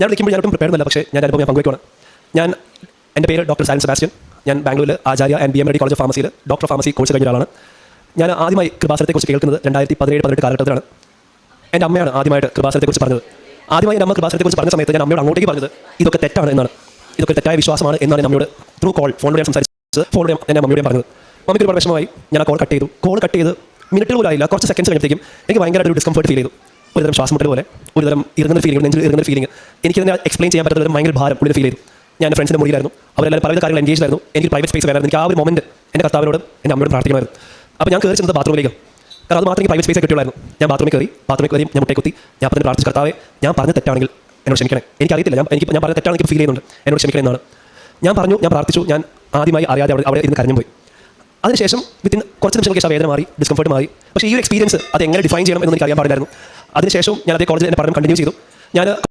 ഞാൻ വിളിക്കുമ്പോൾ ഞാനൊട്ടും പ്രിപ്പയർ അല്ല, പക്ഷേ ഞാൻ അനുഭവം പങ്കുവയ്ക്കുകയാണ്. എൻ്റെ പേര് ഡോക്ടർ സാലൻ സെബാസ്റ്റ്യൻ. ഞാൻ ബാംഗ്ലൂരിൽ Acharya and BM medical college of ഫാർമസിയിൽ ഡോക്ടർ ഫാർമസി കോഴ്സ് കഴിഞ്ഞ ഒരാളാണ്. ഞാൻ ആദ്യമായി കൃപാസനത്തെക്കുറിച്ച് കേൾക്കുന്നത് 2017-18 കാലഘട്ടത്തിലാണ്. എൻ്റെ അമ്മയാണ് ആദ്യമായിട്ട് കൃപാസനത്തെക്കുറിച്ച് പറഞ്ഞത്. ആദ്യമായി എൻ്റെ അമ്മ കൃപാസനത്തെക്കുറിച്ച് പറഞ്ഞ സമയത്ത് ഞാൻ അമ്മയോട് അങ്ങോട്ടേക്ക് പറഞ്ഞത് ഇതൊക്കെ തെറ്റാണ് എന്നാണ്, ഇതൊക്കെ തെറ്റായ വിശ്വാസമാണ് എന്നാണ് അമ്മയോട് ത്രൂ കോൾ ഫോണിലൂടെ ഞാൻ സംസാരിച്ചത്. ഫോണിലൂടെ എൻ്റെ അമ്മയോട് പറഞ്ഞത്. മമ്മിക്ക് ഒരുപാട് വിഷമമായി. ഞാൻ ആ കോൾ കട്ട് ചെയ്ത് മിനിറ്റുകൾ പോലും ആയില്ല, കുറച്ച് സെക്കൻഡ്സ് കഴിഞ്ഞപ്പോഴത്തേക്കും എനിക്ക് ഭയങ്കരമായിട്ട് ഒരു ഡിസ്കംഫർട്ട് ഫീൽ ചെയ്തു. ഒരുതരം ശ്വാസം മുട്ടൽ പോലെ, ഒരുതരം ഇറങ്ങുന്ന ഫീലിംഗ്, നെഞ്ചിൽ ഇറങ്ങുന്ന ഫീലിംഗ്. എനിക്ക് തന്നെ എക്സ്പ്ലെയിൻ ചെയ്യാൻ പറ്റാത്ത ഭയങ്കര ഭാരം ഉള്ളിൽ ഫീൽ ചെയ്തു. ഞാൻ എൻ്റെ ഫ്രണ്ട്സിൻ്റെ മുറിയിലായിരുന്നു. അവരെല്ലാവരും പല കാര്യങ്ങൾ എൻഗേജ് ആയിരുന്നു. എനിക്ക് പ്രൈവറ്റ് സ്പേസ് വേണമായിരുന്നു. എനിക്ക് ആ ഒരു മൊമെൻറ്റ് എൻ്റെ കർത്താവിനോട് എൻ്റെ അമ്മയോട് പ്രാർത്ഥിക്കണമായിരുന്നു. അപ്പോൾ ഞാൻ കയറി ചെന്നത് ബാത്റൂമിലേക്ക്. കാരണം അത് മാത്രമേ എനിക്ക് പ്രൈവറ്റ് സ്പേസ് കിട്ടിയുള്ളായിരുന്നു. ഞാൻ ബാത്റൂമിൽ കയറി ഞാൻ മുട്ടേ കുത്തി. ഞാൻ അപ്പം തന്നെ പ്രാർത്ഥിച്ചു, കർത്താവേ ഞാൻ പറഞ്ഞ തെറ്റാണെങ്കിൽ എന്നോട് ക്ഷമിക്കണേ. എനിക്കറിയത്തില്ല, ഞാൻ പറഞ്ഞ തെറ്റാണെങ്കിൽ എനിക്ക് ഫീൽ ചെയ്യുന്നുണ്ട്, എന്നോട് ക്ഷമിക്കണേ എന്നാണ് ഞാൻ പറഞ്ഞു. ഞാൻ പ്രാർത്ഥിച്ചു. ഞാൻ ആദ്യമായി അറിയാതെ അവിടെ ഇരുന്ന് കരഞ്ഞു പോയി. അതിനുശേഷം വിത്തിൻ കുറച്ച് നിമിഷങ്ങൾക്ക് ശേഷം വേദന മാറി, ഡിസ്കംഫർട്ട് മാറി. പക്ഷേ ഈ ഒരു എക്സ്പീരിയൻസ് അത് എങ്ങനെ ഡിഫൈൻ ചെയ്യണം എന്ന് എനിക്ക് അറിയാൻ പാടില്ലായിരുന്നു. അതിനുശേഷം ഞാൻ അതേ കോളേജിൽ എൻ്റെ പഠനം കണ്ടിന്യൂ ചെയ്തു. ഞാൻ